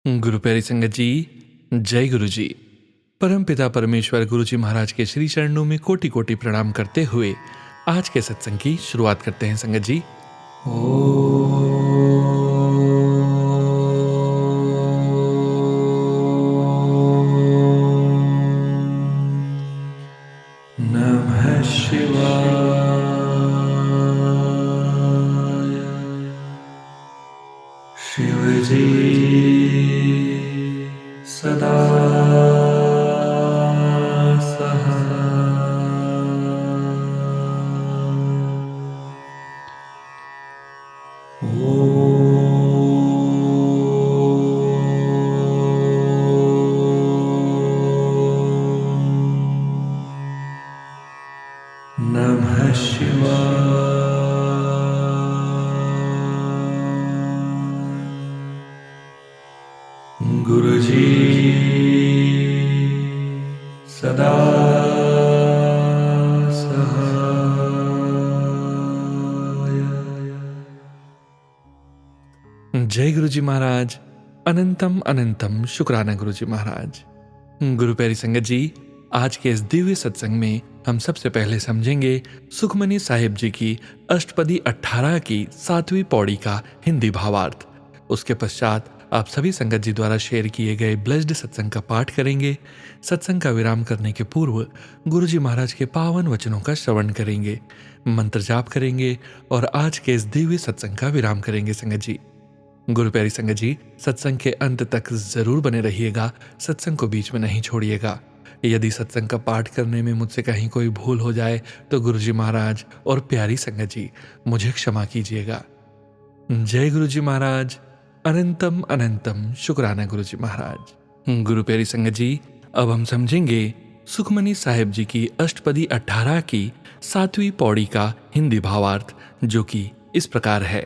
गुरु प्यारी संगत जी, जय गुरु जी। परम पिता परमेश्वर गुरु जी महाराज के श्री चरणों में कोटि कोटि प्रणाम करते हुए आज के सत्संग की शुरुआत करते हैं संगत जी। नमः शिवाय। शिव जी सदा नमः शिवाय। गुरु जी सदा सहाय। जय गुरु जी महाराज। अनंतम अनंतम शुक्राना गुरु जी महाराज। गुरु प्यारी संगत जी, आज के इस दिव्य सत्संग में हम सबसे पहले समझेंगे सुखमनी साहिब जी की अष्टपदी 18 की 7वीं पौड़ी का हिंदी भावार्थ। उसके पश्चात आप सभी संगत जी द्वारा शेयर किए गए ब्लेस्ड सत्संग का पाठ करेंगे। सत्संग का विराम करने के पूर्व गुरु जी महाराज के पावन वचनों का श्रवण करेंगे, मंत्र जाप करेंगे और आज के इस दिव्य सत्संग का विराम करेंगे संगत जी। गुरु प्यारी संगत जी, सत्संग के अंत तक जरूर बने रहिएगा, सत्संग को बीच में नहीं छोड़िएगा। यदि सत्संग का पाठ करने में मुझसे कहीं कोई भूल हो जाए तो गुरु जी महाराज और प्यारी संगत जी मुझे क्षमा कीजिएगा। जय गुरु जी महाराज। अनंतम अनंतम शुक्राना गुरु जी महाराज। गुरु प्यारी संगत जी, अब हम समझेंगे सुखमनी साहिब जी की अष्टपदी 18 की 7वीं पौड़ी का हिंदी भावार्थ, जो कि इस प्रकार है।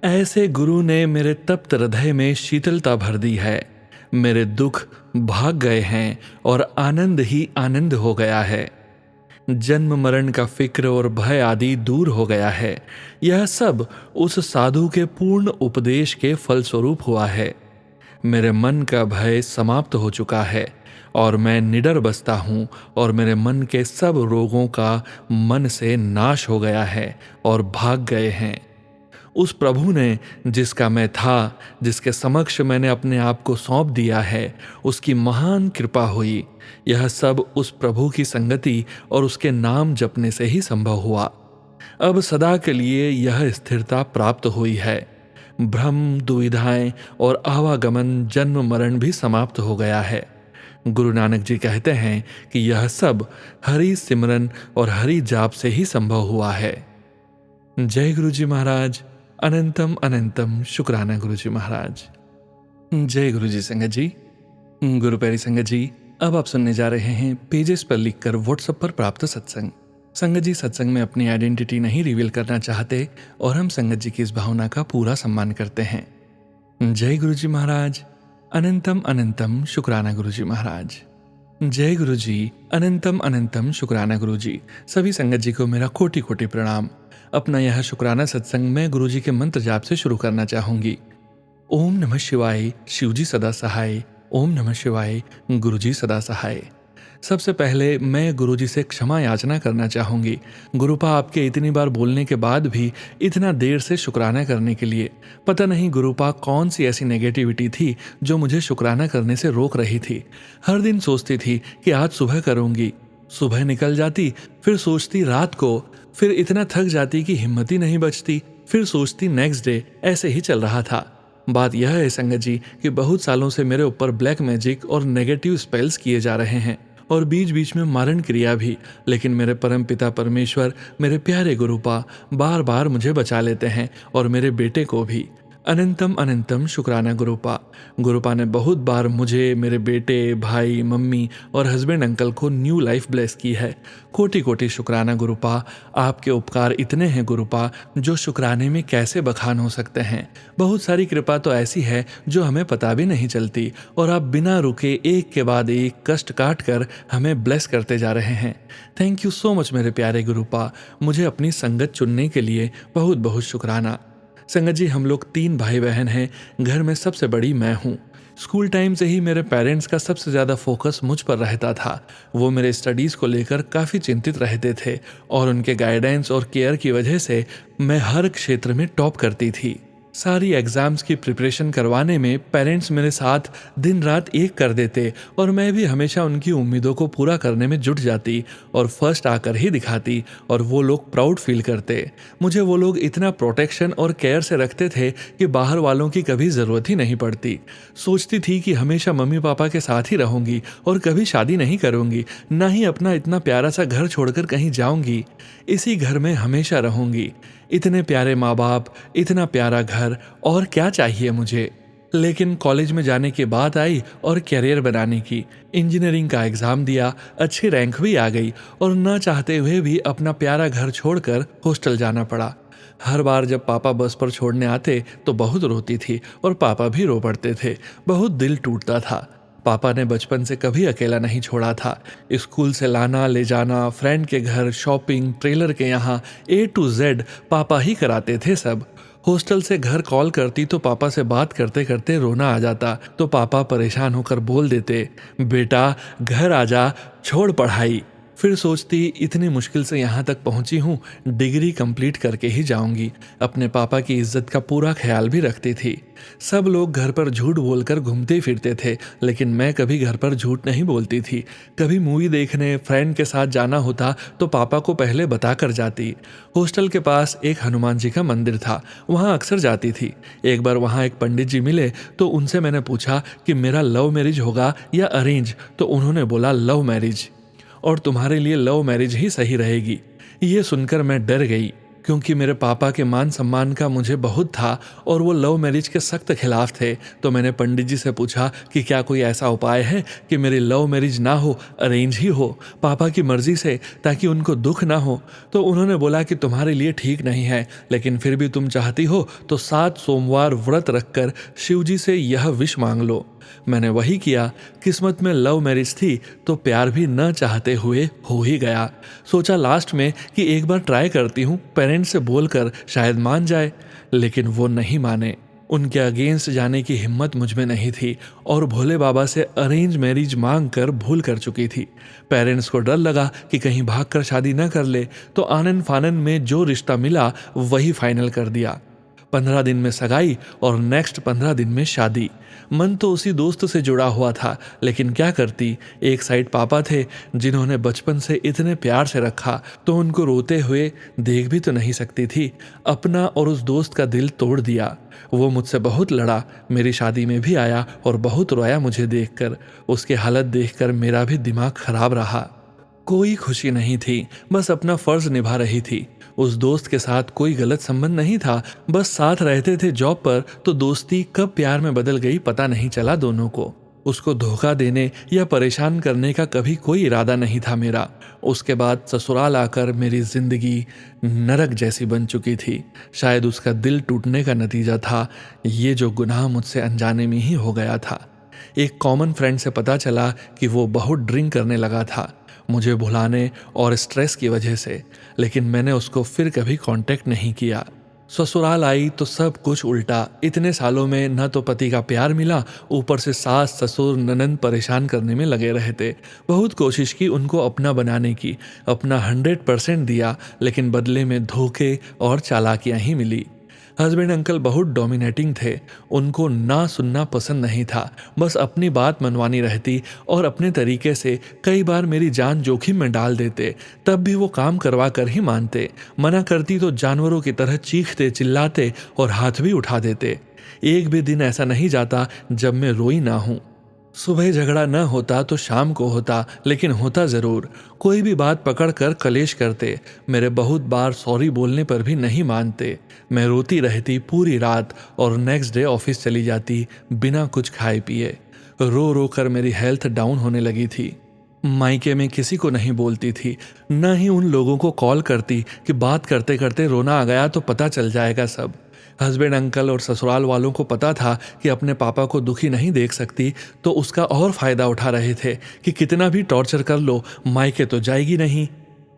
ऐसे गुरु ने मेरे तप्त हृदय में शीतलता भर दी है, मेरे दुख भाग गए हैं और आनंद ही आनंद हो गया है। जन्म मरण का फिक्र और भय आदि दूर हो गया है। यह सब उस साधु के पूर्ण उपदेश के फलस्वरूप हुआ है। मेरे मन का भय समाप्त हो चुका है और मैं निडर बसता हूँ और मेरे मन के सब रोगों का मन से नाश हो गया है और भाग गए हैं। उस प्रभु ने जिसका मैं था, जिसके समक्ष मैंने अपने आप को सौंप दिया है, उसकी महान कृपा हुई। यह सब उस प्रभु की संगति और उसके नाम जपने से ही संभव हुआ। अब सदा के लिए यह स्थिरता प्राप्त हुई है। भ्रम, दुविधाएं और आवागमन, जन्म मरण भी समाप्त हो गया है। गुरु नानक जी कहते हैं कि यह सब हरि सिमरन और हरि जाप से ही संभव हुआ है। जय गुरु जी महाराज। अनंतम अनंतम शुक्राना गुरु जी महाराज। जय गुरु जी संगत जी। गुरु प्यारी संगत जी, अब आप सुनने जा रहे हैं पेजेस पर लिखकर व्हाट्सएप पर प्राप्त सत्संग। संगत जी सत्संग में अपनी आइडेंटिटी नहीं रिवील करना चाहते और हम संगत जी की इस भावना का पूरा सम्मान करते हैं। जय गुरु जी महाराज। अनंतम अनंतम शुक्राना गुरु जी महाराज। जय गुरु जी। अनंतम अनंतम शुक्राना गुरु जी। सभी संगत जी को मेरा कोटि कोटि प्रणाम। अपना यह शुक्राना सत्संग मैं गुरु जी के मंत्र जाप से शुरू करना चाहूंगी। ओम नमः शिवाय, शिव जी सदा सहाय। ओम नमः शिवाय, गुरु जी सदा सहाय। सबसे पहले मैं गुरु जी से क्षमा याचना करना चाहूंगी। गुरुपा आपके इतनी बार बोलने के बाद भी इतना देर से शुक्राना करने के लिए। पता नहीं गुरुपा कौन सी ऐसी नेगेटिविटी थी जो मुझे शुक्राना करने से रोक रही थी। हर दिन सोचती थी कि आज सुबह करूंगी, सुबह निकल जाती, फिर सोचती रात को, फिर इतना थक जाती कि हिम्मत ही नहीं बचती, फिर सोचती नेक्स्ट डे। ऐसे ही चल रहा था। बात यह है संगत जी कि बहुत सालों से मेरे ऊपर ब्लैक मैजिक और नेगेटिव स्पेल्स किए जा रहे हैं और बीच बीच में मारण क्रिया भी, लेकिन मेरे परम पिता परमेश्वर, मेरे प्यारे गुरुपा बार बार मुझे बचा लेते हैं और मेरे बेटे को भी। अनंतम अनंतम शुक्राना गुरुपा। गुरुपा ने बहुत बार मुझे, मेरे बेटे, भाई, मम्मी और हस्बैंड अंकल को न्यू लाइफ ब्लेस की है। कोटि कोटि शुक्राना गुरुपा। आपके उपकार इतने हैं गुरुपा जो शुक्राने में कैसे बखान हो सकते हैं। बहुत सारी कृपा तो ऐसी है जो हमें पता भी नहीं चलती और आप बिना रुके एक के बाद एक कष्ट काट कर हमें ब्लेस करते जा रहे हैं। थैंक यू सो मच मेरे प्यारे गुरुपा। मुझे अपनी संगत चुनने के लिए बहुत बहुत शुक्राना। संगत जी, हम लोग 3 भाई बहन हैं। घर में सबसे बड़ी मैं हूँ। स्कूल टाइम से ही मेरे पेरेंट्स का सबसे ज़्यादा फोकस मुझ पर रहता था। वो मेरे स्टडीज़ को लेकर काफ़ी चिंतित रहते थे और उनके गाइडेंस और केयर की वजह से मैं हर क्षेत्र में टॉप करती थी। सारी एग्ज़ाम्स की प्रिपरेशन करवाने में पेरेंट्स मेरे साथ दिन रात एक कर देते और मैं भी हमेशा उनकी उम्मीदों को पूरा करने में जुट जाती और फर्स्ट आकर ही दिखाती और वो लोग प्राउड फील करते। मुझे वो लोग इतना प्रोटेक्शन और केयर से रखते थे कि बाहर वालों की कभी ज़रूरत ही नहीं पड़ती। सोचती थी कि हमेशा मम्मी पापा के साथ ही रहूँगी और कभी शादी नहीं करूँगी, ना ही अपना इतना प्यारा सा घर छोड़कर कहीं जाऊँगी। इसी घर में हमेशा रहूँगी। इतने प्यारे माँ बाप, इतना प्यारा घर, और क्या चाहिए मुझे। लेकिन कॉलेज में जाने की बात आई और करियर बनाने की। इंजीनियरिंग का एग्ज़ाम दिया, अच्छी रैंक भी आ गई और न चाहते हुए भी अपना प्यारा घर छोड़कर हॉस्टल जाना पड़ा। हर बार जब पापा बस पर छोड़ने आते तो बहुत रोती थी और पापा भी रो पड़ते थे। बहुत दिल टूटता था। पापा ने बचपन से कभी अकेला नहीं छोड़ा था। स्कूल से लाना ले जाना, फ्रेंड के घर, शॉपिंग, ट्रेलर के यहाँ, A to Z पापा ही कराते थे सब। हॉस्टल से घर कॉल करती तो पापा से बात करते करते रोना आ जाता, तो पापा परेशान होकर बोल देते, बेटा घर आजा, छोड़ पढ़ाई। फिर सोचती इतनी मुश्किल से यहाँ तक पहुँची हूँ, डिग्री कंप्लीट करके ही जाऊँगी। अपने पापा की इज्जत का पूरा ख्याल भी रखती थी। सब लोग घर पर झूठ बोलकर घूमते फिरते थे, लेकिन मैं कभी घर पर झूठ नहीं बोलती थी। कभी मूवी देखने फ्रेंड के साथ जाना होता तो पापा को पहले बता कर जाती। हॉस्टल के पास एक हनुमान जी का मंदिर था, वहाँ अक्सर जाती थी। एक बार वहाँ एक पंडित जी मिले तो उनसे मैंने पूछा कि मेरा लव मैरिज होगा या अरेंज, तो उन्होंने बोला लव मैरिज, और तुम्हारे लिए लव मैरिज ही सही रहेगी। ये सुनकर मैं डर गई, क्योंकि मेरे पापा के मान सम्मान का मुझे बहुत था और वो लव मैरिज के सख्त खिलाफ थे। तो मैंने पंडित जी से पूछा कि क्या कोई ऐसा उपाय है कि मेरी लव मैरिज ना हो, अरेंज ही हो, पापा की मर्जी से, ताकि उनको दुख ना हो। तो उन्होंने बोला कि तुम्हारे लिए ठीक नहीं है, लेकिन फिर भी तुम चाहती हो तो 7 सोमवार व्रत रखकर शिव जी से यह विश मांग लो। मैंने वही किया। किस्मत में लव मैरिज थी तो प्यार भी न चाहते हुए हो ही गया। सोचा लास्ट में कि एक बार ट्राई करती हूँ, पेरेंट्स से बोलकर शायद मान जाए, लेकिन वो नहीं माने। उनके अगेंस्ट जाने की हिम्मत मुझ में नहीं थी और भोले बाबा से अरेंज मैरिज मांग कर भूल कर चुकी थी। पेरेंट्स को डर लगा कि कहीं भागकर शादी न कर ले, तो आनन फानन में जो रिश्ता मिला वही फाइनल कर दिया। 15 दिन में सगाई और नेक्स्ट 15 दिन में शादी। मन तो उसी दोस्त से जुड़ा हुआ था, लेकिन क्या करती। एक साइड पापा थे जिन्होंने बचपन से इतने प्यार से रखा, तो उनको रोते हुए देख भी तो नहीं सकती थी। अपना और उस दोस्त का दिल तोड़ दिया। वो मुझसे बहुत लड़ा, मेरी शादी में भी आया और बहुत रोया मुझे देखकर। उसकी हालत देखकर मेरा भी दिमाग खराब रहा। कोई खुशी नहीं थी, बस अपना फर्ज निभा रही थी। उस दोस्त के साथ कोई गलत संबंध नहीं था, बस साथ रहते थे जॉब पर, तो दोस्ती कब प्यार में बदल गई पता नहीं चला दोनों को। उसको धोखा देने या परेशान करने का कभी कोई इरादा नहीं था मेरा। उसके बाद ससुराल आकर मेरी जिंदगी नरक जैसी बन चुकी थी। शायद उसका दिल टूटने का नतीजा था ये, जो गुनाह मुझसे अनजाने में ही हो गया था। एक कॉमन फ्रेंड से पता चला कि वो बहुत ड्रिंक करने लगा था, मुझे भुलाने और स्ट्रेस की वजह से, लेकिन मैंने उसको फिर कभी कांटेक्ट नहीं किया। ससुराल आई तो सब कुछ उल्टा। इतने सालों में न तो पति का प्यार मिला, ऊपर से सास ससुर ननंद परेशान करने में लगे रहते। बहुत कोशिश की उनको अपना बनाने की, अपना 100% दिया, लेकिन बदले में धोखे और चालाकियां ही मिली। हस्बैंड अंकल बहुत डोमिनेटिंग थे, उनको ना सुनना पसंद नहीं था, बस अपनी बात मनवानी रहती और अपने तरीके से कई बार मेरी जान जोखिम में डाल देते, तब भी वो काम करवा कर ही मानते। मना करती तो जानवरों की तरह चीखते चिल्लाते और हाथ भी उठा देते। एक भी दिन ऐसा नहीं जाता जब मैं रोई ना हूँ। सुबह झगड़ा न होता तो शाम को होता, लेकिन होता ज़रूर। कोई भी बात पकड़ कर कलेश करते। मेरे बहुत बार सॉरी बोलने पर भी नहीं मानते। मैं रोती रहती पूरी रात और नेक्स्ट डे ऑफिस चली जाती बिना कुछ खाए पिए। रो रो कर मेरी हेल्थ डाउन होने लगी थी। मायके में किसी को नहीं बोलती थी, न ही उन लोगों को कॉल करती कि बात करते करते रोना आ गया तो पता चल जाएगा सब। हस्बैंड अंकल और ससुराल वालों को पता था कि अपने पापा को दुखी नहीं देख सकती, तो उसका और फायदा उठा रहे थे कि कितना भी टॉर्चर कर लो, मायके तो जाएगी नहीं।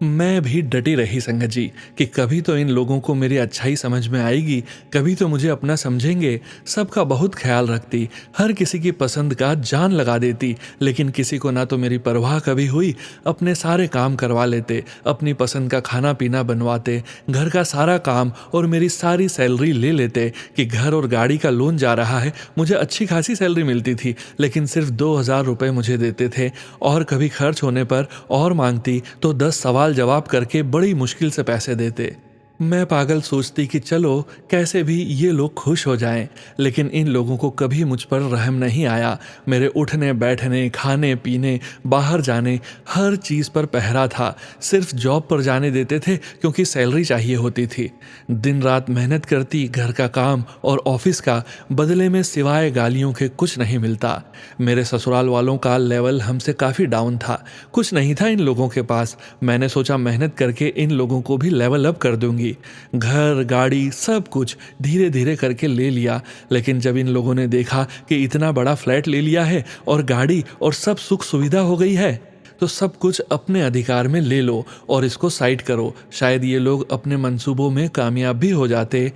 मैं भी डटी रही संगत जी कि कभी तो इन लोगों को मेरी अच्छाई समझ में आएगी, कभी तो मुझे अपना समझेंगे। सबका बहुत ख्याल रखती, हर किसी की पसंद का जान लगा देती, लेकिन किसी को ना तो मेरी परवाह कभी हुई। अपने सारे काम करवा लेते, अपनी पसंद का खाना पीना बनवाते, घर का सारा काम और मेरी सारी सैलरी ले लेते कि घर और गाड़ी का लोन जा रहा है। मुझे अच्छी खासी सैलरी मिलती थी, लेकिन सिर्फ 2,000 रुपये मुझे देते थे, और कभी खर्च होने पर और मांगती तो 10 सवाल जवाब करके बड़ी मुश्किल से पैसे देते। मैं पागल सोचती कि चलो कैसे भी ये लोग खुश हो जाएं, लेकिन इन लोगों को कभी मुझ पर रहम नहीं आया। मेरे उठने बैठने, खाने पीने, बाहर जाने, हर चीज़ पर पहरा था। सिर्फ जॉब पर जाने देते थे क्योंकि सैलरी चाहिए होती थी। दिन रात मेहनत करती, घर का काम और ऑफिस का, बदले में सिवाय गालियों के कुछ नहीं मिलता। मेरे ससुराल वालों का लेवल हमसे काफ़ी डाउन था, कुछ नहीं था इन लोगों के पास। मैंने सोचा मेहनत करके इन लोगों को भी लेवल अप कर दूंगी। घर, गाड़ी, सब कुछ धीरे धीरे करके ले लिया, लेकिन जब इन लोगों ने देखा कि इतना बड़ा फ्लैट ले लिया है और गाड़ी और सब सुख सुविधा हो गई है, तो सब कुछ अपने अधिकार में ले लो और इसको साइड करो। शायद ये लोग अपने मंसूबों में कामयाब भी हो जाते।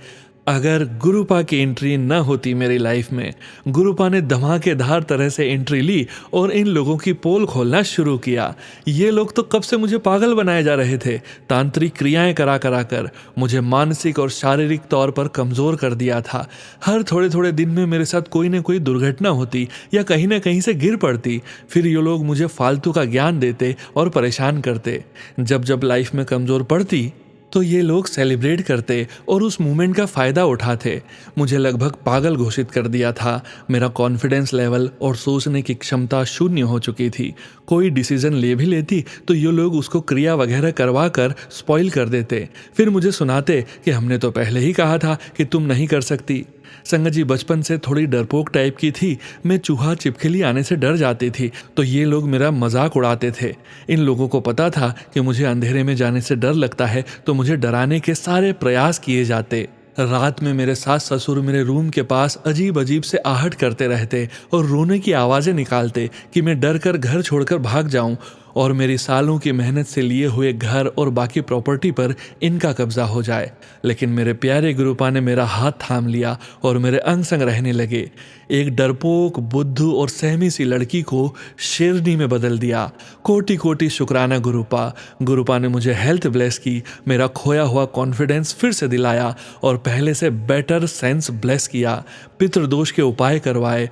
अगर गुरुपा की एंट्री न होती मेरी लाइफ में, गुरुपा ने धमाकेदार तरह से एंट्री ली और इन लोगों की पोल खोलना शुरू किया। ये लोग तो कब से मुझे पागल बनाए जा रहे थे। तांत्रिक क्रियाएं करा करा कर मुझे मानसिक और शारीरिक तौर पर कमज़ोर कर दिया था। हर थोड़े थोड़े दिन में मेरे साथ कोई न कोई दुर्घटना होती या कहीं ना कहीं से गिर पड़ती। फिर ये लोग मुझे फालतू का ज्ञान देते और परेशान करते। जब जब लाइफ में कमज़ोर पड़ती तो ये लोग सेलिब्रेट करते और उस मूवमेंट का फ़ायदा उठाते। मुझे लगभग पागल घोषित कर दिया था। मेरा कॉन्फिडेंस लेवल और सोचने की क्षमता शून्य हो चुकी थी। कोई डिसीजन ले भी लेती तो ये लोग उसको क्रिया वगैरह करवा कर स्पॉइल कर देते। फिर मुझे सुनाते कि हमने तो पहले ही कहा था कि तुम नहीं कर सकती। संगत जी बचपन से थोड़ी डरपोक टाइप की थी। मैं चूहा छिपकली आने से डर जाती थी, तो ये लोग मेरा मजाक उड़ाते थे। इन लोगों को पता था कि मुझे अंधेरे में जाने से डर लगता है, तो मुझे डराने के सारे प्रयास किए जाते। रात में मेरे सास ससुर मेरे रूम के पास अजीब अजीब से आहट करते रहते और रोने की आवाज़ें निकालते कि मैं डर कर घर छोड़कर भाग जाऊं और मेरी सालों की मेहनत से लिए हुए घर और बाकी प्रॉपर्टी पर इनका कब्जा हो जाए। लेकिन मेरे प्यारे गुरुपा ने मेरा हाथ थाम लिया और मेरे अंग संग रहने लगे। एक डरपोक, बुद्धू और सहमी सी लड़की को शेरनी में बदल दिया। कोटि कोटि शुक्राना गुरुपा। गुरुपा ने मुझे हेल्थ ब्लेस की, मेरा खोया हुआ कॉन्फिडेंस फिर से दिलाया और पहले से बेटर सेंस ब्लेस किया। पितृदोष के उपाय करवाए,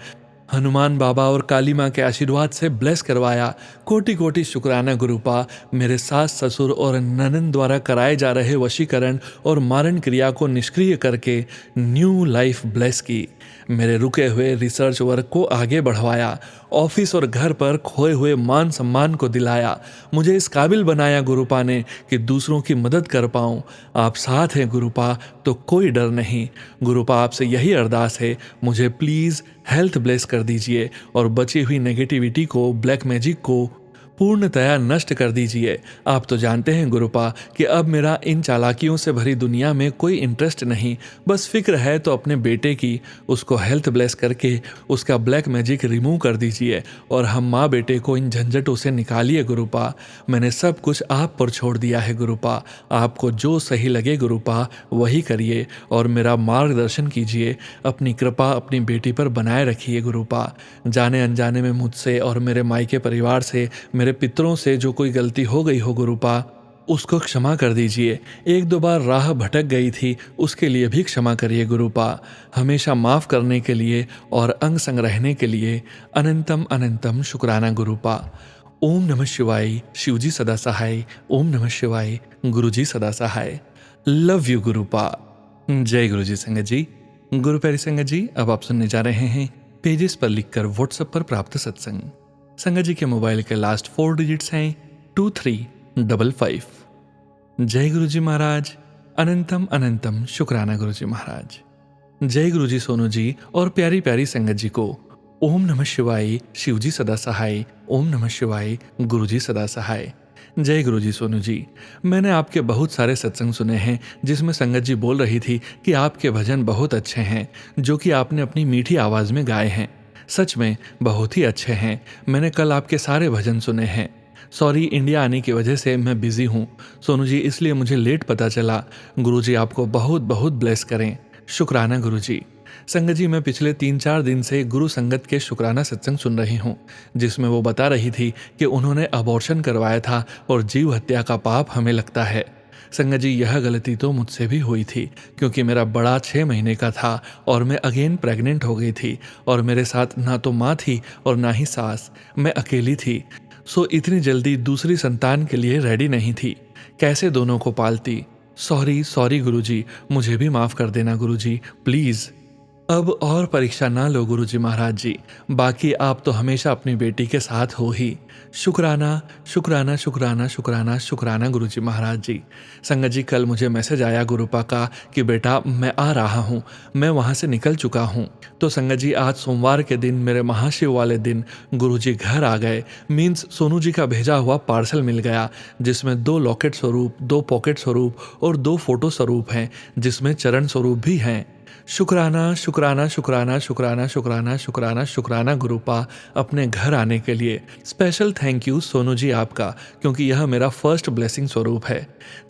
हनुमान बाबा और काली माँ के आशीर्वाद से ब्लेस करवाया। कोटि कोटि शुक्राना गुरुपा। मेरे सास ससुर और ननन द्वारा कराए जा रहे वशीकरण और मारण क्रिया को निष्क्रिय करके न्यू लाइफ ब्लेस की। मेरे रुके हुए रिसर्च वर्क को आगे बढ़वाया। ऑफिस और घर पर खोए हुए मान सम्मान को दिलाया। मुझे इस काबिल बनाया गुरुपा ने कि दूसरों की मदद कर पाऊँ। आप साथ हैं गुरुपा, तो कोई डर नहीं। गुरुपा आपसे यही अरदास है, मुझे प्लीज़ हेल्थ ब्लेस कर दीजिए और बची हुई नेगेटिविटी को, ब्लैक मैजिक को पूर्णतया नष्ट कर दीजिए। आप तो जानते हैं गुरुपा कि अब मेरा इन चालाकियों से भरी दुनिया में कोई इंटरेस्ट नहीं। बस फिक्र है तो अपने बेटे की। उसको हेल्थ ब्लेस करके उसका ब्लैक मैजिक रिमूव कर दीजिए और हम माँ बेटे को इन झंझटों से निकालिए गुरुपा। मैंने सब कुछ आप पर छोड़ दिया है गुरुपा। आपको जो सही लगे गुरुपा वही करिए और मेरा मार्गदर्शन कीजिए। अपनी कृपा अपनी बेटी पर बनाए रखिए गुरुपा। जाने अनजाने में मुझसे और मेरे मायके परिवार से, मेरे पितरों से जो कोई गलती हो गई हो गुरुपा, उसको क्षमा कर दीजिए। एक दो बार राह भटक गई थी, उसके लिए भी क्षमा करिए गुरुपा। हमेशा माफ़ करने के लिए और अंग संग रहने के लिए अनंतम अनंतम शुक्राना गुरुपा। ओम नमः शिवाय। शिवजी सदा सहाय। ओम नमः शिवाय। गुरुजी सदा सहाय। Love you गुरुपा। जय गुरुजी संगत जी। गुरु प्यारी संगत जी, अब आप सुनने जा रहे हैं पेजेस पर लिखकर व्हाट्सएप पर प्राप्त सत्संग। संगत जी के मोबाइल के लास्ट 4 डिजिट्स हैं 2355। जय गुरुजी महाराज। अनंतम अनंतम शुक्राना गुरुजी महाराज। जय गुरुजी सोनू जी और प्यारी प्यारी संगत जी को ओम नमः शिवाय। शिवजी सदा सहाय। ओम नमः शिवाय। गुरुजी सदा सहाय। जय गुरुजी सोनू जी। मैंने आपके बहुत सारे सत्संग सुने हैं जिसमें संगत जी बोल रही थी कि आपके भजन बहुत अच्छे हैं, जो कि आपने अपनी मीठी आवाज़ में गाए हैं। सच में बहुत ही अच्छे हैं। मैंने कल आपके सारे भजन सुने हैं। सॉरी, इंडिया आने की वजह से मैं बिजी हूँ सोनू जी, इसलिए मुझे लेट पता चला। गुरुजी आपको बहुत बहुत ब्लेस करें। शुक्राना गुरुजी। संगत जी, मैं पिछले 3-4 दिन से गुरु संगत के शुक्राना सत्संग सुन रही हूँ, जिसमें वो बता रही थी कि उन्होंने अबॉर्शन करवाया था और जीव हत्या का पाप हमें लगता है। संगत जी, यह गलती तो मुझसे भी हुई थी, क्योंकि मेरा बड़ा 6 महीने का था और मैं अगेन प्रेग्नेंट हो गई थी और मेरे साथ ना तो माँ थी और ना ही सास, मैं अकेली थी। सो इतनी जल्दी दूसरी संतान के लिए रेडी नहीं थी। कैसे दोनों को पालती। सॉरी सॉरी गुरुजी, मुझे भी माफ़ कर देना गुरुजी, प्लीज़। अब और परीक्षा ना लो गुरुजी महाराज जी, बाकी आप तो हमेशा अपनी बेटी के साथ हो ही। शुक्राना शुक्राना शुक्राना शुक्राना शुक्राना गुरुजी महाराज जी। संगत जी, कल मुझे मैसेज आया गुरुपा का कि बेटा मैं आ रहा हूँ, मैं वहाँ से निकल चुका हूँ। तो संगत जी, आज सोमवार के दिन, मेरे महाशिव वाले दिन, गुरुजी घर आ गए। मीन्स सोनू जी का भेजा हुआ पार्सल मिल गया, जिसमें 2 लॉकेट स्वरूप, 2 पॉकेट स्वरूप और 2 फोटो स्वरूप हैं, जिसमें चरण स्वरूप भी हैं। शुक्राना शुक्राना शुक्राना शुक्राना शुक्राना शुक्राना शुक्राना गुरुपा, अपने घर आने के लिए। Special thank you Sonu ji आपका, क्योंकि यह मेरा फर्स्ट ब्लेसिंग स्वरूप है।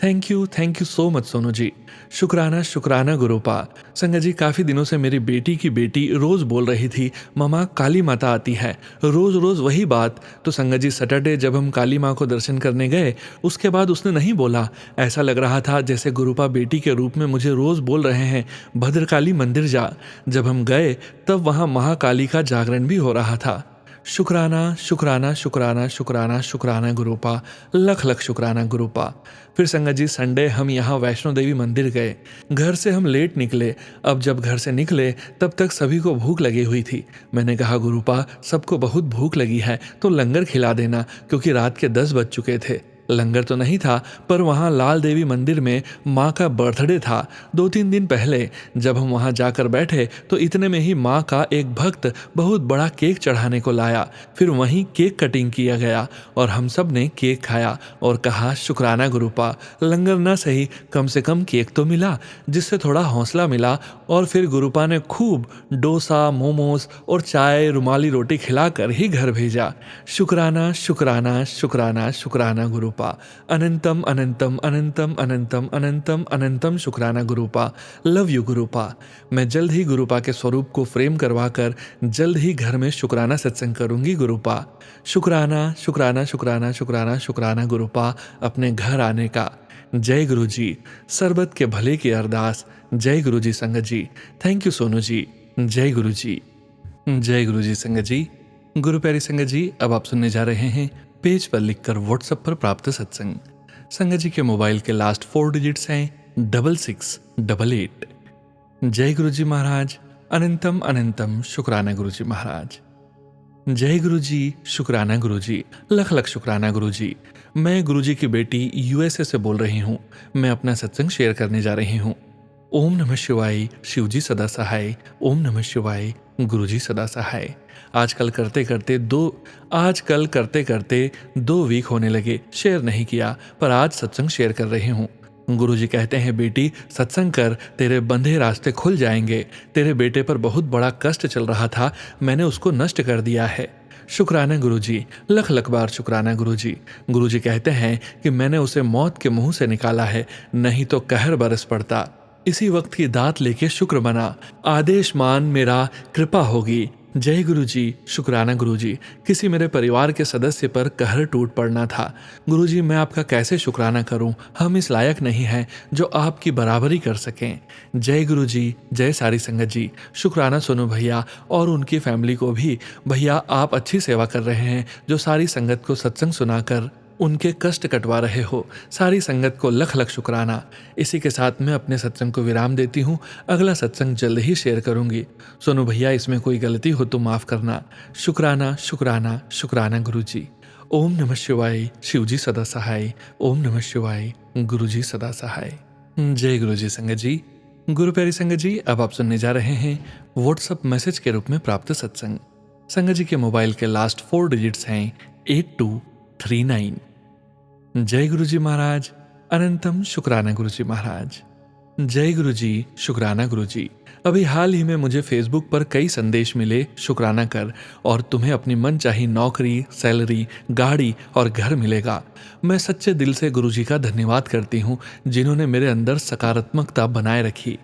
Thank you so much Sonu ji. शुक्राना शुक्राना गुरुपा। संगत जी, काफ़ी दिनों से मेरी बेटी की बेटी रोज़ बोल रही थी, ममा काली माता आती है, रोज़ रोज़ वही बात। तो संगत जी, सैटरडे जब हम काली माँ को दर्शन करने गए, उसके बाद उसने नहीं बोला। ऐसा लग रहा था जैसे गुरुपा बेटी के रूप में मुझे रोज़ बोल रहे हैं, भद्रकाली मंदिर जा। जब हम गए तब वहाँ महाकाली का जागरण भी हो रहा था। शुक्राना शुक्राना शुक्राना शुक्राना शुक्राना गुरुपा, लख लख शुक्राना गुरुपा। फिर संगत जी, संडे हम यहाँ वैष्णो देवी मंदिर गए। घर से हम लेट निकले। अब जब घर से निकले तब तक सभी को भूख लगी हुई थी। मैंने कहा गुरुपा, सबको बहुत भूख लगी है तो लंगर खिला देना, क्योंकि रात के 10 बज चुके थे। लंगर तो नहीं था, पर वहाँ लाल देवी मंदिर में माँ का बर्थडे था 2-3 दिन पहले। जब हम वहाँ जाकर बैठे तो इतने में ही माँ का एक भक्त बहुत बड़ा केक चढ़ाने को लाया। फिर वहीं केक कटिंग किया गया और हम सब ने केक खाया और कहा, शुक्राना गुरुपा, लंगर ना सही, कम से कम केक तो मिला, जिससे थोड़ा हौसला मिला। और फिर गुरुपा ने खूब डोसा, मोमोज और चाय, रुमाली रोटी खिलाकर ही घर भेजा। शुक्राना शुक्राना शुक्राना शुक्राना गुरुपा। अनंतम अनंतम अनंतम अनंतम अनंतम अनंतम शुक्राना गुरुपा। Love you गुरुपा। मैं जल्द ही गुरुपा के स्वरूप को फ्रेम करवाकर जल्द ही घर में शुक्राना सत्संग करूंगी गुरुपा। शुक्राना शुक्राना शुक्राना शुक्राना शुक्राना गुरुपा, अपने घर आने का। जय गुरु जी। सरबत के भले की अरदास। जय गुरु जी संगत जी। थैंक यू सोनू जी। जय गुरु जी। जय गुरु जी संगत जी। गुरु प्यारी संगत जी, अब आप सुनने जा रहे हैं पेज पर लिखकर व्हाट्सएप पर प्राप्त सत्संग। संगत जी के मोबाइल के लास्ट 4 डिजिट्स हैं 6688। जय गुरु जी महाराज। अनंतम अनंतम शुक्राना गुरु जी महाराज। जय गुरु जी। शुक्राना गुरु जी। लख लख शुक्राना गुरु जी। मैं गुरु जी की बेटी यूएसए से बोल रही हूँ। मैं अपना सत्संग शेयर करने जा रही हूँ। ओम नमः शिवाय। शिवजी सदा सहाय। ओम नमः शिवाय। गुरुजी सदा सहाय। आजकल करते करते 2 वीक होने लगे, शेयर नहीं किया, पर आज सत्संग शेयर कर रही हूँ। गुरुजी कहते हैं, बेटी सत्संग कर, तेरे बंधे रास्ते खुल जाएंगे। तेरे बेटे पर बहुत बड़ा कष्ट चल रहा था, मैंने उसको नष्ट कर दिया है। शुक्राना गुरुजी। लख लख बार शुक्राना गुरुजी। गुरुजी कहते हैं कि मैंने उसे मौत के मुंह से निकाला है, नहीं तो कहर बरस पड़ता। इसी वक्त की दात लेके शुक्र बना, आदेश मान मेरा, कृपा होगी। जय गुरु जी। शुक्राना गुरु जी। किसी मेरे परिवार के सदस्य पर कहर टूट पड़ना था। गुरु जी, मैं आपका कैसे शुक्राना करूं, हम इस लायक नहीं हैं जो आपकी बराबरी कर सकें। जय गुरु जी। जय सारी संगत जी। शुक्राना सोनू भैया और उनकी फैमिली को भी। भैया, आप अच्छी सेवा कर रहे हैं, जो सारी संगत को सत्संग सुनाकर उनके कष्ट कटवा रहे हो। सारी संगत को लख लख शुक्राना। इसी के साथ मैं अपने सत्संग को विराम देती हूँ। अगला सत्संग जल्द ही शेयर करूंगी। सोनू भैया, इसमें कोई गलती हो तो माफ़ करना। शुक्राना शुक्राना शुक्राना गुरु जी। ओम नमः शिवाय। शिवजी सदा सहाय। ओम नमः शिवाय। गुरु जी सदा सहाय। जय गुरु जी संगत जी। गुरु प्यारी संगत जी, अब आप सुनने जा रहे हैं व्हाट्सएप मैसेज के रूप में प्राप्त सत्संग। संगत जी के मोबाइल के लास्ट 4 डिजिट्स हैं 8239। जय गुरु जी महाराज। अनंतम शुक्राना गुरु जी महाराज। जय गुरु जी, शुक्राना गुरु जी। अभी हाल ही में मुझे फेसबुक पर कई संदेश मिले, शुक्राना कर और तुम्हें अपनी मनचाही नौकरी, सैलरी, गाड़ी और घर मिलेगा। मैं सच्चे दिल से गुरु जी का धन्यवाद करती हूँ, जिन्होंने मेरे अंदर सकारात्मकता बनाए रखी।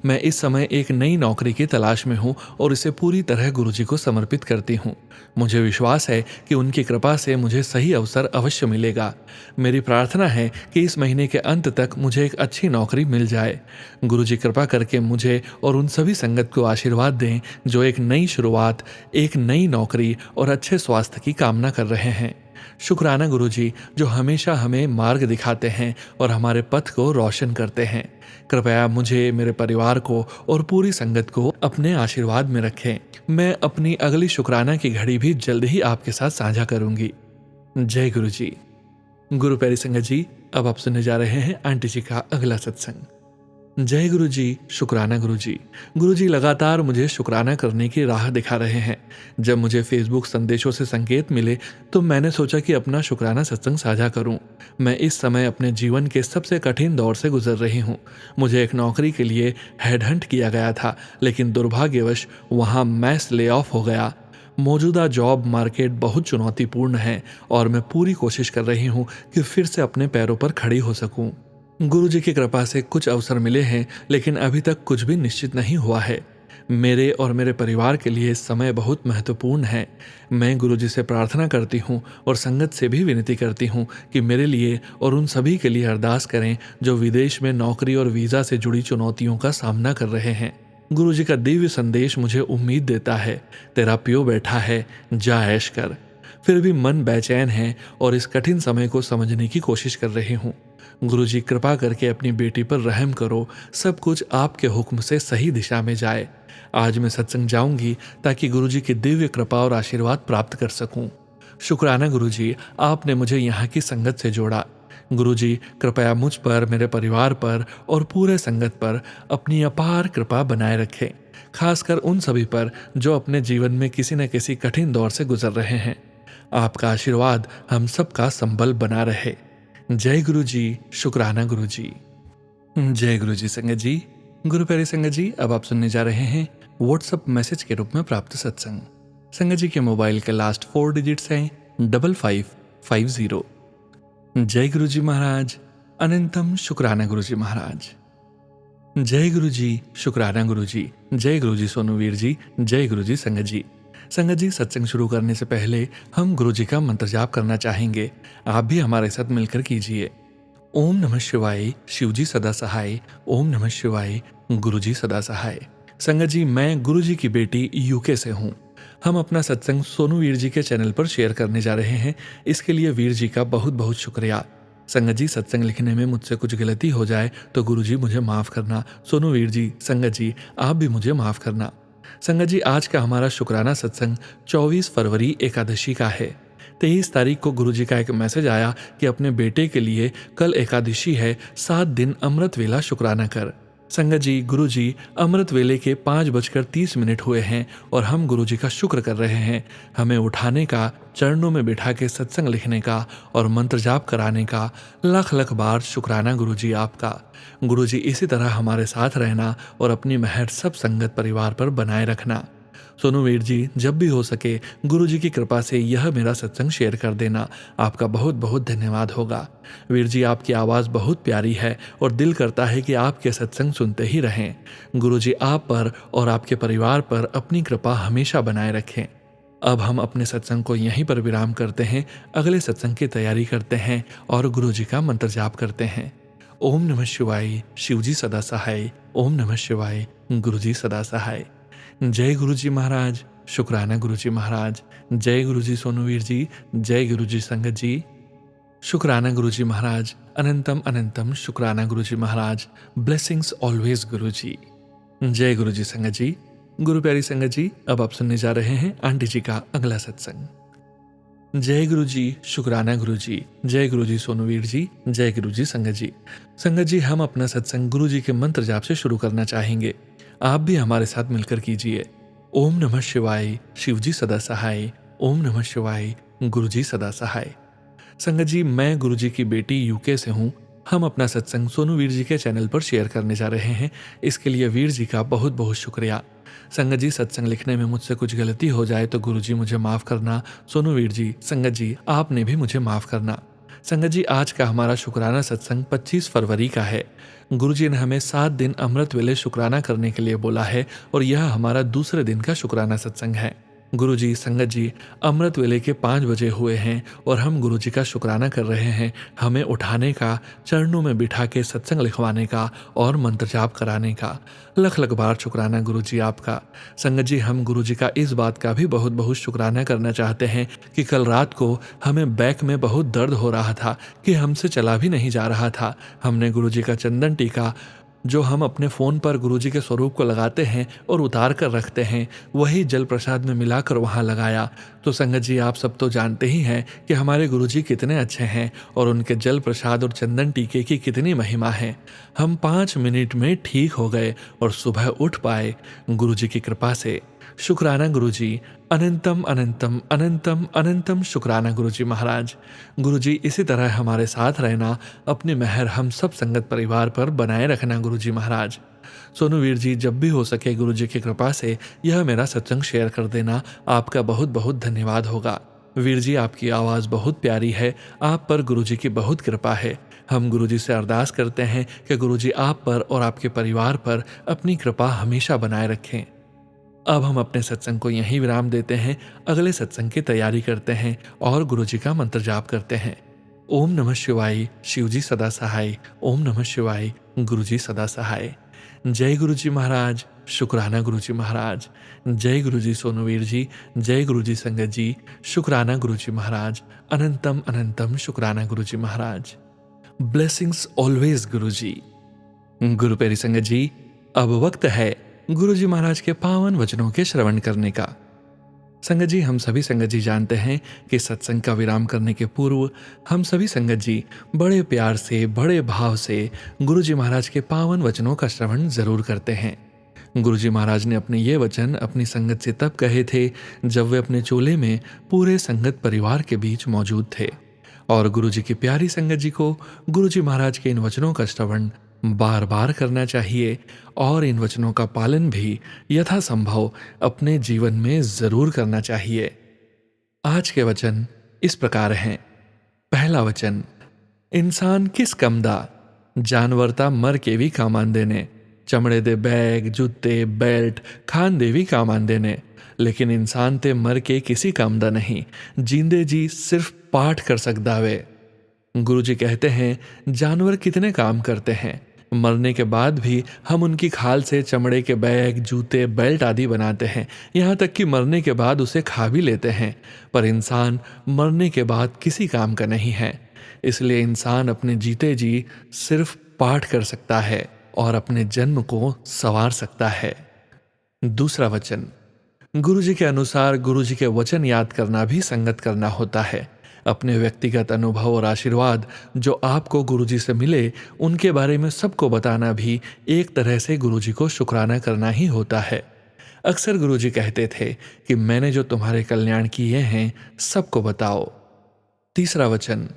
मैं इस समय एक नई नौकरी की तलाश में हूँ और इसे पूरी तरह गुरु जी को समर्पित करती हूँ। मुझे विश्वास है कि उनकी कृपा से मुझे सही अवसर अवश्य मिलेगा। मेरी प्रार्थना है कि इस महीने के अंत तक मुझे एक अच्छी नौकरी मिल जाए। गुरु जी कृपा करके मुझे और उन सभी संगत को आशीर्वाद दें जो एक नई शुरुआत, एक नई नौकरी और अच्छे स्वास्थ्य की कामना कर रहे हैं। शुक्राना गुरु जी, जो हमेशा हमें मार्ग दिखाते हैं और हमारे पथ को रोशन करते हैं। कृपया मुझे, मेरे परिवार को और पूरी संगत को अपने आशीर्वाद में रखें। मैं अपनी अगली शुक्राना की घड़ी भी जल्द ही आपके साथ साझा करूंगी। जय गुरु जी। गुरु प्यारी संगत जी, अब आप सुनने जा रहे हैं आंटी जी का अगला सत्संग। जय गुरु जी, शुक्राना गुरु जी। गुरु जी लगातार मुझे शुक्राना करने की राह दिखा रहे हैं। जब मुझे फेसबुक संदेशों से संकेत मिले तो मैंने सोचा कि अपना शुक्राना सत्संग साझा करूं। मैं इस समय अपने जीवन के सबसे कठिन दौर से गुजर रही हूं। मुझे एक नौकरी के लिए हेडहंट किया गया था, लेकिन दुर्भाग्यवश वहां मैस ले ऑफ हो गया। मौजूदा जॉब मार्केट बहुत चुनौतीपूर्ण है और मैं पूरी कोशिश कर रही हूँ कि फिर से अपने पैरों पर खड़ी हो सकूं। गुरु जी की कृपा से कुछ अवसर मिले हैं, लेकिन अभी तक कुछ भी निश्चित नहीं हुआ है। मेरे और मेरे परिवार के लिए समय बहुत महत्वपूर्ण है। मैं गुरु जी से प्रार्थना करती हूँ और संगत से भी विनती करती हूँ कि मेरे लिए और उन सभी के लिए अरदास करें जो विदेश में नौकरी और वीज़ा से जुड़ी चुनौतियों का सामना कर रहे हैं। गुरु जी का दिव्य संदेश मुझे उम्मीद देता है, तेरा प्यो बैठा है, जा ऐश कर। फिर भी मन बेचैन है और इस कठिन समय को समझने की कोशिश कर रही हूँ। गुरु जी कृपा करके अपनी बेटी पर रहम करो, सब कुछ आपके हुक्म से सही दिशा में जाए। आज मैं सत्संग जाऊंगी ताकि गुरु जी की दिव्य कृपा और आशीर्वाद प्राप्त कर सकूं। शुक्राना गुरु जी, आपने मुझे यहाँ की संगत से जोड़ा। गुरु जी कृपया मुझ पर, मेरे परिवार पर और पूरे संगत पर अपनी अपार कृपा बनाए रखें, खासकर उन सभी पर जो अपने जीवन में किसी न किसी कठिन दौर से गुजर रहे हैं। आपका आशीर्वाद हम सबका संबल बना रहे। जय गुरु जी, शुक्राना गुरु जी। जय गुरु जी संगत जी। गुरु प्यारी संगत जी, अब आप सुनने जा रहे हैं व्हाट्सएप मैसेज के रूप में प्राप्त सत्संग। संगत जी के मोबाइल के लास्ट 4 डिजिट्स हैं 5550। जय गुरु जी महाराज, अनंतम शुक्राना गुरु जी महाराज। जय गुरु जी, शुक्राना गुरु जी। जय गुरु जी सोनूवीर जी। जय गुरु जी संगत जी। संगत जी, सत्संग शुरू करने से पहले हम गुरु जी का मंत्र जाप करना चाहेंगे। आप भी हमारे साथ मिलकर कीजिए। ओम नमः शिवाय, शिव जी सदा सहाय। ओम नमः शिवाय, गुरु जी सदा सहाय। संगत जी, मैं गुरु जी की बेटी यूके से हूँ। हम अपना सत्संग सोनू वीर जी के चैनल पर शेयर करने जा रहे हैं। इसके लिए वीर जी का बहुत बहुत शुक्रिया। संगत जी, सत्संग लिखने में मुझसे कुछ गलती हो जाए तो गुरु जी मुझे माफ़ करना। सोनू वीर जी, संगत जी, आप भी मुझे माफ़ करना। संगत जी, आज का हमारा शुक्राना सत्संग 24 फरवरी एकादशी का है। 23 तारीख को गुरु जी का एक मैसेज आया कि अपने बेटे के लिए कल एकादशी है, 7 दिन अमृत वेला शुक्राना कर। संगत जी, गुरु जी अमृत वेले के 5:30 हुए हैं और हम गुरु जी का शुक्र कर रहे हैं, हमें उठाने का, चरणों में बिठा के सत्संग लिखने का और मंत्र जाप कराने का लाख लाख बार शुक्राना गुरु जी आपका। गुरु जी, इसी तरह हमारे साथ रहना और अपनी मेहर सब संगत परिवार पर बनाए रखना। सोनू वीर जी, जब भी हो सके गुरु जी की कृपा से यह मेरा सत्संग शेयर कर देना, आपका बहुत बहुत धन्यवाद होगा। वीर जी, आपकी आवाज़ बहुत प्यारी है और दिल करता है कि आपके सत्संग सुनते ही रहें। गुरु जी आप पर और आपके परिवार पर अपनी कृपा हमेशा बनाए रखें। अब हम अपने सत्संग को यहीं पर विराम करते हैं, अगले सत्संग की तैयारी करते हैं और गुरु जी का मंत्र जाप करते हैं। ओम नमः शिवाय, शिव जी सदा सहाय। ओम नमः शिवाय, गुरु जी सदा सहाय। जय गुरु जी महाराज, शुक्राना गुरु जी महाराज। जय गुरु जी सोनूवीर जी। जय गुरु जी संगत जी। शुक्राना गुरु जी महाराज, अनंतम अनंतम शुक्राना गुरु जी महाराज। ब्लेसिंग्स ऑलवेज गुरु जी। जय गुरु जी संगत जी। गुरु प्यारी संगत जी, अब आप सुनने जा रहे हैं आंटी जी का अगला सत्संग। जय गुरु जी, शुक्राना गुरु जी। जय गुरु जी सोनूवीर जी। जय गुरु जी संगत जी। संगत जी, हम अपना सत्संग गुरु जी के मंत्र जाप से शुरू करना चाहेंगे। आप भी हमारे साथ मिलकर कीजिए। ओम नमः शिवाय, शिव जी सदा सहाय। ओम नमः शिवाय, गुरु जी सदा सहाय। संगत जी, मैं गुरु जी की बेटी यूके से हूँ। हम अपना सत्संग सोनू वीर जी के चैनल पर शेयर करने जा रहे हैं। इसके लिए वीर जी का बहुत बहुत शुक्रिया। संगत जी, सत्संग लिखने में मुझसे कुछ गलती हो जाए तो गुरु जी मुझे माफ़ करना। सोनू वीर जी, संगत जी आपने भी मुझे माफ़ करना। संगत जी, आज का हमारा शुक्राना सत्संग 25 फरवरी का है। गुरु जी ने हमें 7 दिन अमृत वेले शुक्राना करने के लिए बोला है और यह हमारा दूसरे दिन का शुक्राना सत्संग है। गुरु जी, संगत जी, अमृत वेले के 5 बजे हुए हैं और हम गुरु जी का शुक्राना कर रहे हैं, हमें उठाने का, चरणों में बिठा के सत्संग लिखवाने का और मंत्र जाप कराने का। लख लख बार शुक्राना गुरु जी आपका। संगत जी, हम गुरु जी का इस बात का भी बहुत बहुत शुक्राना करना चाहते हैं कि कल रात को हमें बैक में बहुत दर्द हो रहा था कि हमसे चला भी नहीं जा रहा था। हमने गुरु जी का चंदन टीका, जो हम अपने फ़ोन पर गुरुजी के स्वरूप को लगाते हैं और उतार कर रखते हैं, वही जल प्रसाद में मिलाकर वहाँ लगाया। तो संगत जी, आप सब तो जानते ही हैं कि हमारे गुरुजी कितने अच्छे हैं और उनके जल प्रसाद और चंदन टीके की कितनी महिमा है। हम 5 मिनट में ठीक हो गए और सुबह उठ पाए गुरुजी की कृपा से। शुक्राना गुरुजी, अनंतम अनंतम अनंतम अनंतम शुक्राना गुरुजी महाराज। गुरुजी, इसी तरह हमारे साथ रहना, अपनी मेहर हम सब संगत परिवार पर बनाए रखना गुरुजी महाराज। सोनू वीर जी, जब भी हो सके गुरुजी की कृपा से यह मेरा सत्संग शेयर कर देना, आपका बहुत बहुत धन्यवाद होगा। वीर जी, आपकी आवाज़ बहुत प्यारी है, आप पर गुरुजी की बहुत कृपा है। हम गुरुजी से अरदास करते हैं कि गुरुजी आप पर और आपके परिवार पर अपनी कृपा हमेशा बनाए रखें। अब हम अपने सत्संग को यहीं विराम देते हैं, अगले सत्संग की तैयारी करते हैं और गुरुजी का मंत्र जाप करते हैं। ओम नमः शिवाय, शिवजी सदा सहाय। ओम नमः शिवाय, गुरुजी सदा सहाय। जय गुरुजी महाराज, शुक्राना गुरुजी महाराज। जय गुरुजी सोनू वीर जी, जय गुरुजी संगत जी, शुक्राना गुरुजी महाराज। अनंतम अनंतम शुक्राना गुरुजी महाराज। ब्लेसिंग्स ऑलवेज गुरुजी। गुरु प्यारी संगत जी, अब वक्त है गुरुजी महाराज के पावन वचनों के श्रवण करने का। संगत जी, हम सभी संगत जी जानते हैं कि सत्संग का विराम करने के पूर्व हम सभी संगत जी बड़े प्यार से, बड़े भाव से गुरुजी महाराज के पावन वचनों का श्रवण जरूर करते हैं। गुरुजी महाराज ने अपने ये वचन अपनी संगत से तब कहे थे जब वे अपने चोले में पूरे संगत परिवार के बीच मौजूद थे। और गुरुजी की प्यारी संगत जी को गुरुजी महाराज के इन वचनों का श्रवण बार बार करना चाहिए और इन वचनों का पालन भी यथासंभव अपने जीवन में जरूर करना चाहिए। आज के वचन इस प्रकार हैं। पहला वचन, इंसान किस कमदा जानवरता मर के भी काम आंदे ने, चमड़े दे बैग, जूते, बेल्ट खान दे भी काम आंदे ने, लेकिन इंसान ते मर के किसी काम दा नहीं, जींदे जी सिर्फ पाठ कर सकदा वे। गुरुजी कहते हैं जानवर कितने काम करते हैं, मरने के बाद भी हम उनकी खाल से चमड़े के बैग, जूते, बेल्ट आदि बनाते हैं, यहाँ तक कि मरने के बाद उसे खा भी लेते हैं। पर इंसान मरने के बाद किसी काम का नहीं है, इसलिए इंसान अपने जीते जी सिर्फ पाठ कर सकता है और अपने जन्म को संवार सकता है। दूसरा वचन, गुरुजी के अनुसार गुरुजी के वचन याद करना भी संगत करना होता है। अपने व्यक्तिगत अनुभव और आशीर्वाद जो आपको गुरुजी से मिले, उनके बारे में सबको बताना भी एक तरह से गुरुजी को शुक्राना करना ही होता है। अक्सर गुरुजी कहते थे कि मैंने जो तुम्हारे कल्याण किए हैं सबको बताओ। तीसरा वचन,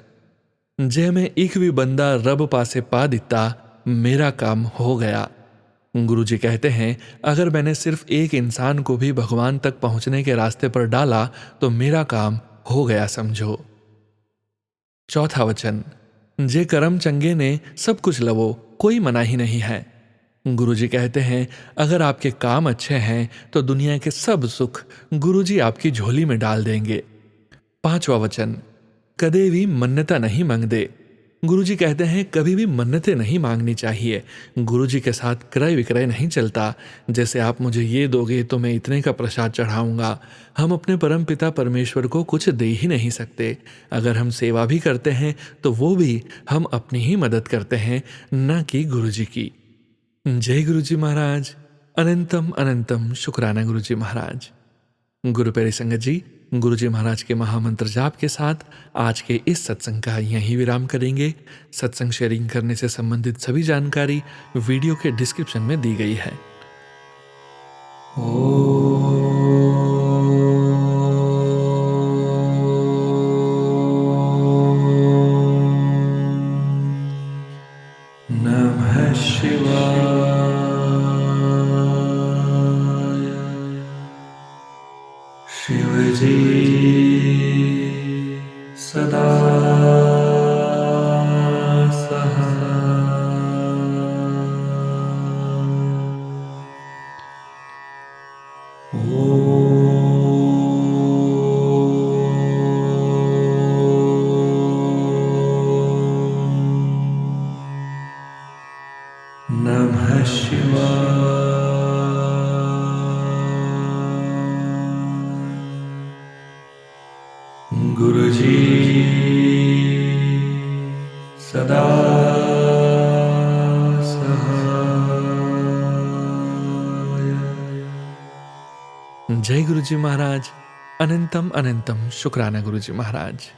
जे मैं एक भी बंदा रब पासे पा दिता, मेरा काम हो गया। गुरुजी कहते हैं अगर मैंने सिर्फ एक इंसान को भी भगवान तक पहुंचने के रास्ते पर डाला तो मेरा काम हो गया समझो। चौथा वचन, जे करम चंगे ने सब कुछ लवो, कोई मना ही नहीं है। गुरुजी कहते हैं अगर आपके काम अच्छे हैं तो दुनिया के सब सुख गुरुजी आपकी झोली में डाल देंगे। पांचवा वचन, कदे भी मन्नता नहीं मांगदे। गुरुजी कहते हैं कभी भी मन्नतें नहीं मांगनी चाहिए। गुरुजी के साथ क्रय विक्रय नहीं चलता, जैसे आप मुझे ये दोगे तो मैं इतने का प्रसाद चढ़ाऊंगा। हम अपने परम पिता परमेश्वर को कुछ दे ही नहीं सकते। अगर हम सेवा भी करते हैं तो वो भी हम अपनी ही मदद करते हैं, न कि गुरुजी की। जय गुरुजी महाराज। अनंतम अनंतम शुक्राना गुरुजी महाराज। गुरु प्यारी संगत जी, गुरुजी महाराज के महामंत्र जाप के साथ आज के इस सत्संग का यहीं विराम करेंगे। सत्संग शेयरिंग करने से संबंधित सभी जानकारी वीडियो के डिस्क्रिप्शन में दी गई है। नमः शिवाय। गुरुजी सदा सहाय। जय गुरुजी महाराज। अनंतम अनंतम शुक्राना गुरुजी महाराज।